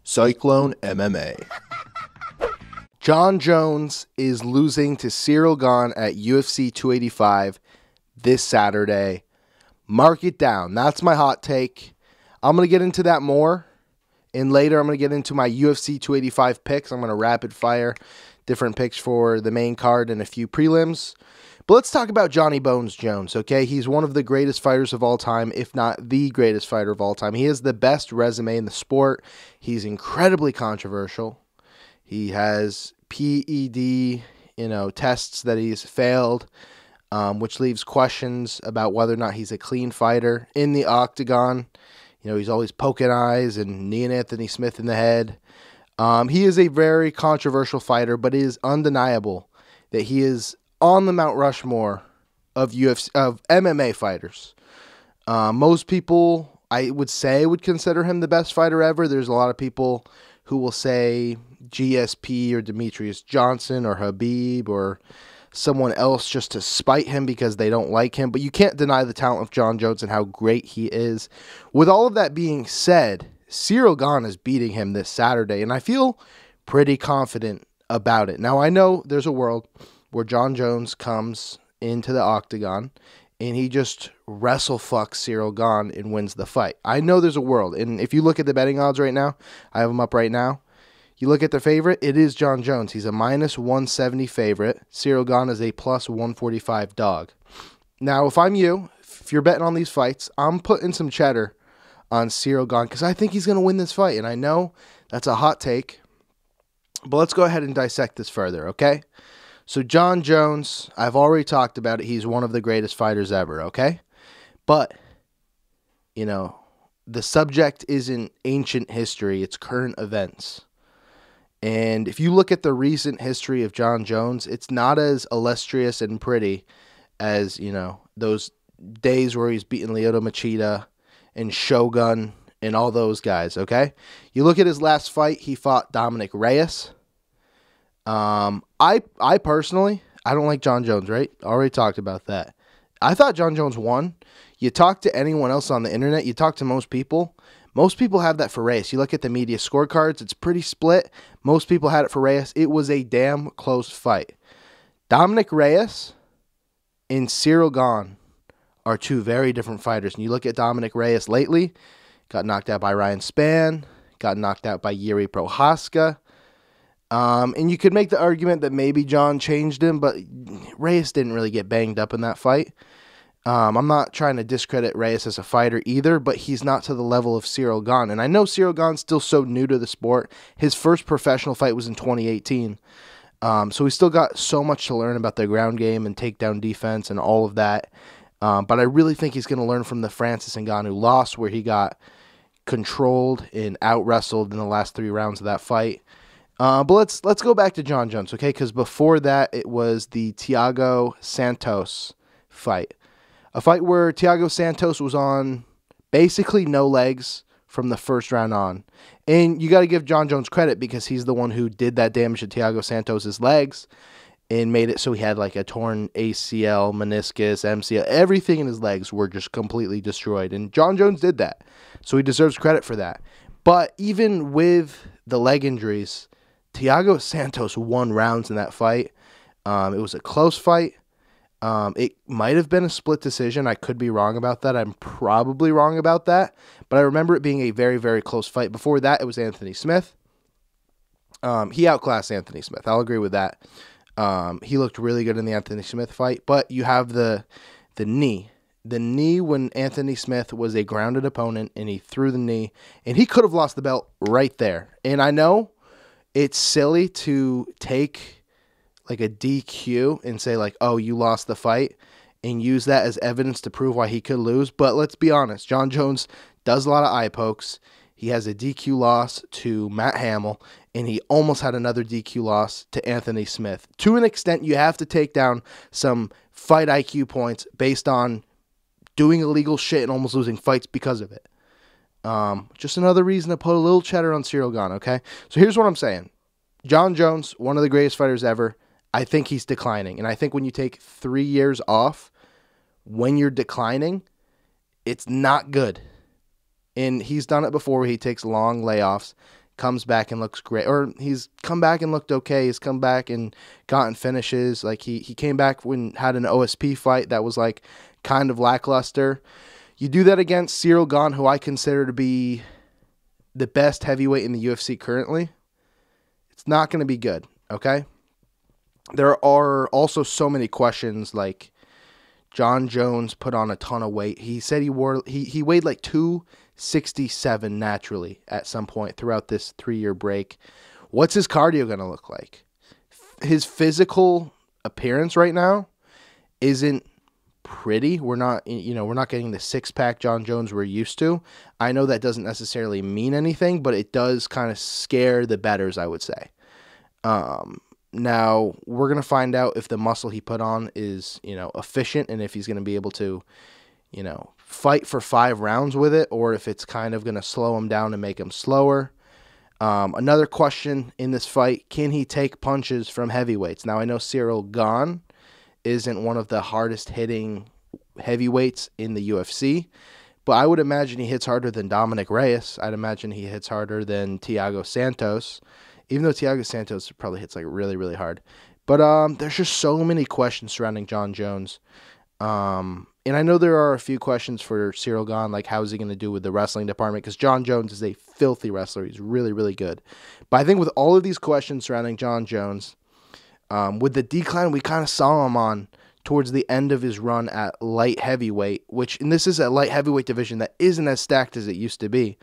Cyclone MMA. Jon Jones is losing to Ciryl Gane at UFC 285 this Saturday. Mark it down. That's my hot take. I'm going to get into that more. And later I'm going to get into my UFC 285 picks. I'm going to rapid fire different picks for the main card and a few prelims. But let's talk about Johnny Bones Jones, okay? He's one of the greatest fighters of all time, if not the greatest fighter of all time. He has the best resume in the sport. He's incredibly controversial. He has PED, tests that he's failed, which leaves questions about whether or not he's a clean fighter in the octagon. He's always poking eyes and kneeing Anthony Smith in the head. He is a very controversial fighter, but it is undeniable that he is on the Mount Rushmore of MMA fighters. Most people, I would say, would consider him the best fighter ever. There's a lot of people who will say GSP or Demetrius Johnson or Habib or someone else just to spite him because they don't like him. But you can't deny the talent of Jon Jones and how great he is. With all of that being said, Ciryl Gane is beating him this Saturday, and I feel pretty confident about it. Now, I know there's a world where Jon Jones comes into the octagon and he just wrestle fucks Ciryl Gane and wins the fight. I know there's a world, and if you look at the betting odds right now, I have them up right now. You look at the favorite, it is Jon Jones. He's a minus 170 favorite. Ciryl Gane is a plus 145 dog. Now, if I'm you, if you're betting on these fights, I'm putting some cheddar on Ciryl Gane because I think he's going to win this fight, and I know that's a hot take, but let's go ahead and dissect this further, okay? So Jon Jones, I've already talked about it. He's one of the greatest fighters ever, okay? But, the subject isn't ancient history. It's current events. And if you look at the recent history of Jon Jones, it's not as illustrious and pretty as, those days where he's beating Lyoto Machida and Shogun and all those guys, okay? You look at his last fight, he fought Dominic Reyes. I personally, I don't like Jon Jones, right? Already talked about that. I thought Jon Jones won. You talk to anyone else on the internet, you talk to most people have that for Reyes. You look at the media scorecards, it's pretty split. Most people had it for Reyes. It was a damn close fight. Dominic Reyes and Ciryl Gane are two very different fighters. And you look at Dominic Reyes lately, got knocked out by Ryan Spann, got knocked out by Jiří Procházka. And you could make the argument that maybe Jon changed him, but Reyes didn't really get banged up in that fight. I'm not trying to discredit Reyes as a fighter either, but he's not to the level of Ciryl Gane. And I know Ciryl Gane's still so new to the sport. His first professional fight was in 2018. So he's still got so much to learn about the ground game and takedown defense and all of that. But I really think he's going to learn from the Francis Ngannou loss, where he got controlled and out-wrestled in the last 3 rounds of that fight. But let's go back to Jon Jones, okay? Because before that, it was the Thiago Santos fight. A fight where Thiago Santos was on basically no legs from the first round on. And you got to give Jon Jones credit because he's the one who did that damage to Thiago Santos' legs and made it so he had like a torn ACL, meniscus, MCL. Everything in his legs were just completely destroyed. And Jon Jones did that. So he deserves credit for that. But even with the leg injuries, Thiago Santos won rounds in that fight. It was a close fight. It might have been a split decision. I could be wrong about that. I'm probably wrong about that. But I remember it being a very, very close fight. Before that, it was Anthony Smith. He outclassed Anthony Smith. I'll agree with that. He looked really good in the Anthony Smith fight. But you have the knee. The knee when Anthony Smith was a grounded opponent and he threw the knee. And he could have lost the belt right there. And I know it's silly to take like a DQ and say like, oh, you lost the fight and use that as evidence to prove why he could lose. But let's be honest, Jon Jones does a lot of eye pokes. He has a DQ loss to Matt Hamill, and he almost had another DQ loss to Anthony Smith. To an extent, you have to take down some fight IQ points based on doing illegal shit and almost losing fights because of it. Just another reason to put a little cheddar on Ciryl Gane, okay? So here's what I'm saying. Jon Jones, one of the greatest fighters ever. I think he's declining. And I think when you take 3 years off, when you're declining, it's not good. And he's done it before where he takes long layoffs comes back and looks great, or he's come back and looked okay. He's come back and gotten finishes. Like he came back when had an OSP fight that was like kind of lackluster. You do that against Ciryl Gane, who I consider to be the best heavyweight in the UFC currently. It's not going to be good, okay? There are also so many questions, like Jon Jones put on a ton of weight. He said he weighed like 267 naturally at some point throughout this 3-year break. What's his cardio going to look like? His physical appearance right now isn't pretty. We're not getting the six-pack Jon Jones we're used to. I know that doesn't necessarily mean anything, but it does kind of scare the bettors, I would say. Now, we're going to find out if the muscle he put on is, efficient, and if he's going to be able to, fight for 5 rounds with it, or if it's kind of going to slow him down and make him slower. Another question in this fight, can he take punches from heavyweights? Now, I know Ciryl Gane isn't one of the hardest hitting heavyweights in the UFC, but I would imagine he hits harder than Dominic Reyes. I'd imagine he hits harder than Thiago Santos, even though Thiago Santos probably hits like really, really hard. But there's just so many questions surrounding Jon Jones. And I know there are a few questions for Ciryl Gane, like how's he going to do with the wrestling department, because Jon Jones is a filthy wrestler. He's really, really good. But I think with all of these questions surrounding Jon Jones, with the decline we kind of saw him on towards the end of his run at light heavyweight, and this is a light heavyweight division that isn't as stacked as it used to be.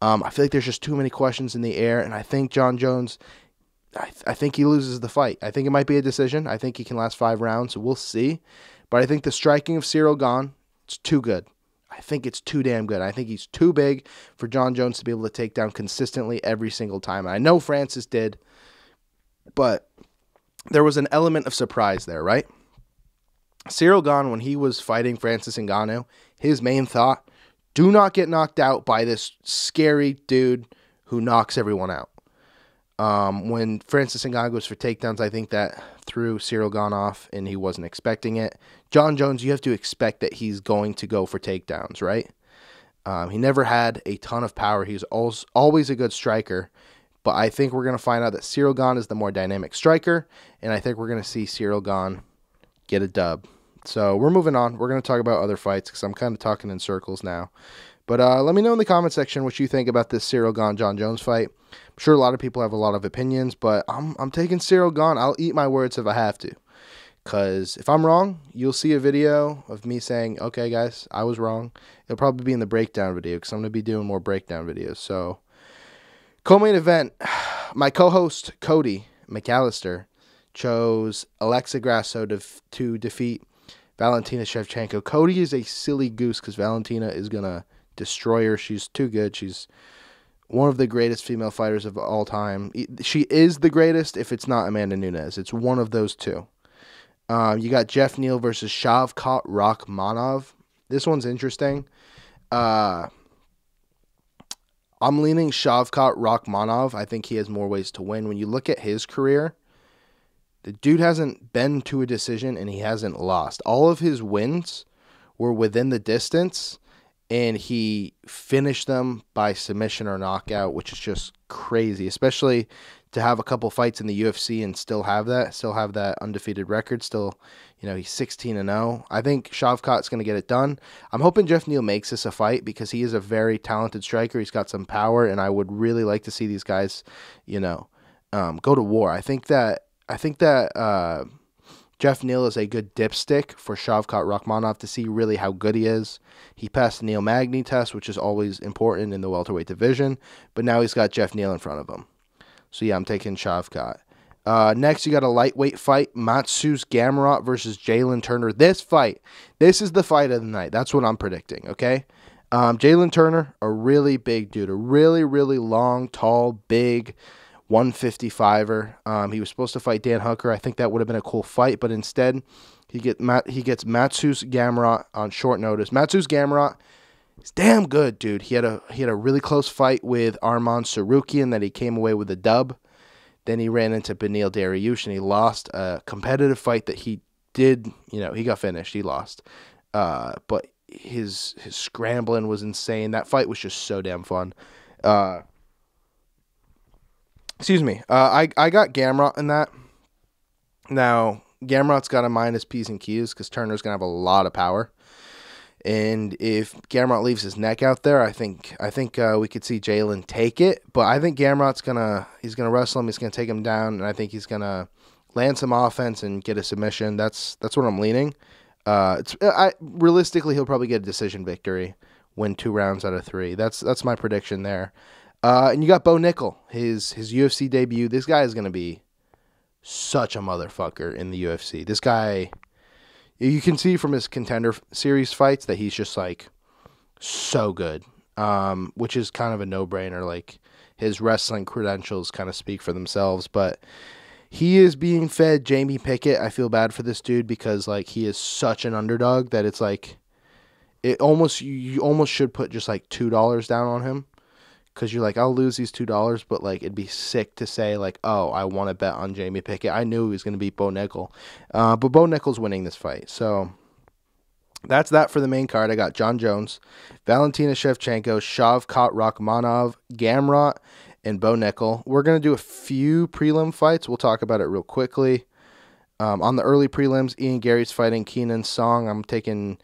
I feel like there's just too many questions in the air, and I think Jon Jones, I think he loses the fight. I think it might be a decision. I think he can last 5 rounds, so we'll see. But I think the striking of Ciryl Gane, it's too good. I think it's too damn good. I think he's too big for Jon Jones to be able to take down consistently every single time. And I know Francis did, but there was an element of surprise there, right? Ciryl Gane, when he was fighting Francis Ngannou, his main thought, do not get knocked out by this scary dude who knocks everyone out. When Francis Ngannou goes for takedowns, I think that threw Ciryl Gane off, and he wasn't expecting it. Jon Jones, you have to expect that he's going to go for takedowns, right? He never had a ton of power. He was always a good striker, but I think we're going to find out that Ciryl Gane is the more dynamic striker, and I think we're going to see Ciryl Gane get a dub. So we're moving on. We're going to talk about other fights because I'm kind of talking in circles now. But let me know in the comment section what you think about this Ciryl Gane Jon Jones fight. I'm sure a lot of people have a lot of opinions, but I'm taking Ciryl Gane. I'll eat my words if I have to. Because if I'm wrong, you'll see a video of me saying, okay, guys, I was wrong. It'll probably be in the breakdown video because I'm going to be doing more breakdown videos. So, co-main event, my co-host, Cody McAllister, chose Alexa Grasso to defeat Valentina Shevchenko. Cody is a silly goose because Valentina is going to destroy her. She's too good. She's one of the greatest female fighters of all time. She is the greatest if it's not Amanda Nunes. It's one of those two. You got Jeff Neal versus Shavkat Rakhmonov. This one's interesting. I'm leaning Shavkat Rakhmonov. I think he has more ways to win. When you look at his career, the dude hasn't been to a decision, and he hasn't lost. All of his wins were within the distance, and he finished them by submission or knockout, which is just crazy, especially to have a couple fights in the UFC and still have that undefeated record. Still, he's 16-0. I think Shavkat's going to get it done. I'm hoping Jeff Neal makes this a fight because he is a very talented striker. He's got some power, and I would really like to see these guys, go to war. I think that Jeff Neal is a good dipstick for Shavkat Rakhmonov to see really how good he is. He passed the Neil Magny test, which is always important in the welterweight division, but now he's got Jeff Neal in front of him. So yeah, I'm taking Shavkat. Next, you got a lightweight fight, Matsus Gamrot versus Jalen Turner. This is the fight of the night. That's what I'm predicting, okay? Jalen Turner, a really big dude, a really, really long, tall, big 155er. He was supposed to fight Dan Hooker. I think that would have been a cool fight, but instead he gets Matsus Gamrot on short notice. Matsus Gamrot is damn good, dude. He had a really close fight with Arman Sarukian that he came away with a dub. Then he ran into Beneil Dariush and he lost a competitive fight that he did. He got finished. He lost, but his scrambling was insane. That fight was just so damn fun. Excuse me. I got Gamrot in that. Now, Gamrot's got to mind his P's and Q's because Turner's going to have a lot of power. And if Gamrot leaves his neck out there, I think we could see Jalen take it. But I think Gamrot's he's gonna wrestle him. He's gonna take him down, and I think he's gonna land some offense and get a submission. That's what I'm leaning. Realistically, he'll probably get a decision victory, win 2 rounds out of 3. That's my prediction there. And you got Bo Nickel, his UFC debut. This guy is gonna be such a motherfucker in the UFC. This guy. You can see from his Contender Series fights that he's just like so good, which is kind of a no-brainer. Like his wrestling credentials kind of speak for themselves, but he is being fed Jamie Pickett. I feel bad for this dude because like he is such an underdog that it's like you almost should put just like $2 down on him. Because you're like, I'll lose these $2, but like it'd be sick to say like, oh, I want to bet on Jamie Pickett. I knew he was going to beat Bo Nickel, but Bo Nickel's winning this fight. So that's that for the main card. I got Jon Jones, Valentina Shevchenko, Shavkat Rakhmonov, Gamrot, and Bo Nickel. We're going to do a few prelim fights. We'll talk about it real quickly. On the early prelims, Ian Gary's fighting Keenan Song. I'm taking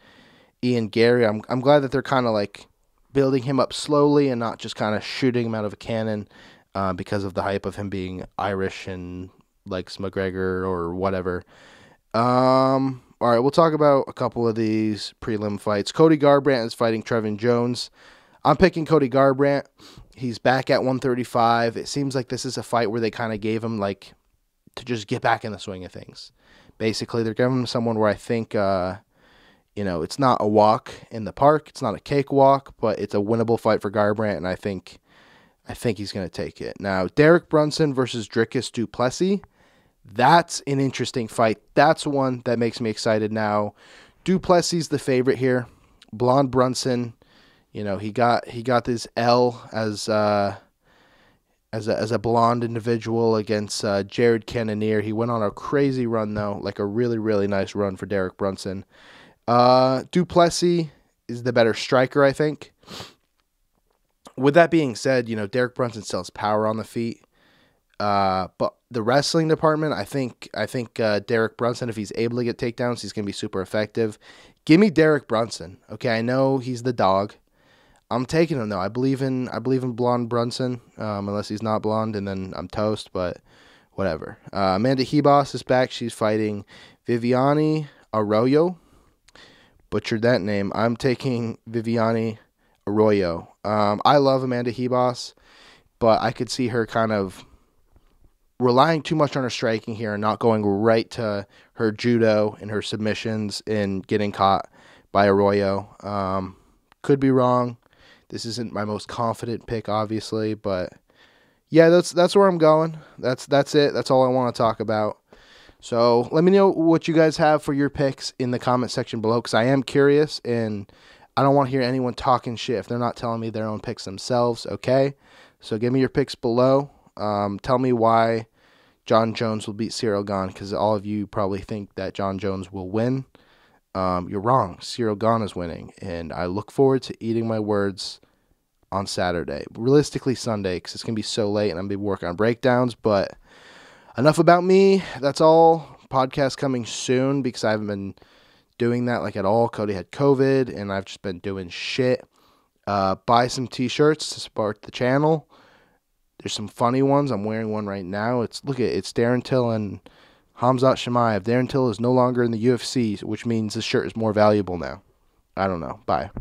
Ian Gary. I'm glad that they're kind of like building him up slowly and not just kind of shooting him out of a cannon because of the hype of him being Irish and likes McGregor or whatever. All right, we'll talk about a couple of these prelim fights. Cody Garbrandt is fighting Trevin Jones. I'm picking Cody Garbrandt. He's back at 135. It seems like this is a fight where they kind of gave him like to just get back in the swing of things. Basically, they're giving him someone where I think it's not a walk in the park. It's not a cakewalk, but it's a winnable fight for Garbrandt, and I think he's going to take it. Now, Derek Brunson versus Dricus du Plessis. That's an interesting fight. That's one that makes me excited now. Du Plessis the favorite here. Blonde Brunson, he got this L as a blonde individual against Jared Cannonier. He went on a crazy run though, like a really, really nice run for Derek Brunson. Du Plessis is the better striker, I think. With that being said, Derek Brunson still has power on the feet. But the wrestling department, I think Derek Brunson, if he's able to get takedowns, he's going to be super effective. Give me Derek Brunson. Okay, I know he's the dog. I'm taking him though. I believe in blonde Brunson, unless he's not blonde, and then I'm toast. But whatever. Amanda Hebos is back. She's fighting Viviane Arroyo. Butchered that name. I'm taking Viviane Arroyo. I love Amanda Hebos, but I could see her kind of relying too much on her striking here and not going right to her judo and her submissions and getting caught by Arroyo. Could be wrong. This isn't my most confident pick, obviously, but yeah, that's where I'm going. That's it. That's all I want to talk about. So let me know what you guys have for your picks in the comment section below, because I am curious and I don't want to hear anyone talking shit if they're not telling me their own picks themselves, okay? So give me your picks below. Tell me why Jon Jones will beat Cyril Gane, because all of you probably think that Jon Jones will win. You're wrong. Cyril Gane is winning, and I look forward to eating my words on Saturday. Realistically, Sunday, because it's going to be so late and I'm going to be working on breakdowns, but enough about me. That's all. Podcast coming soon because I haven't been doing that like at all. Cody had COVID and I've just been doing shit. Buy some t-shirts to support the channel. There's some funny ones. I'm wearing one right now. It's Darren Till and Khamzat Chimaev. Darren Till is no longer in the UFC, which means the shirt is more valuable now. I don't know. Bye.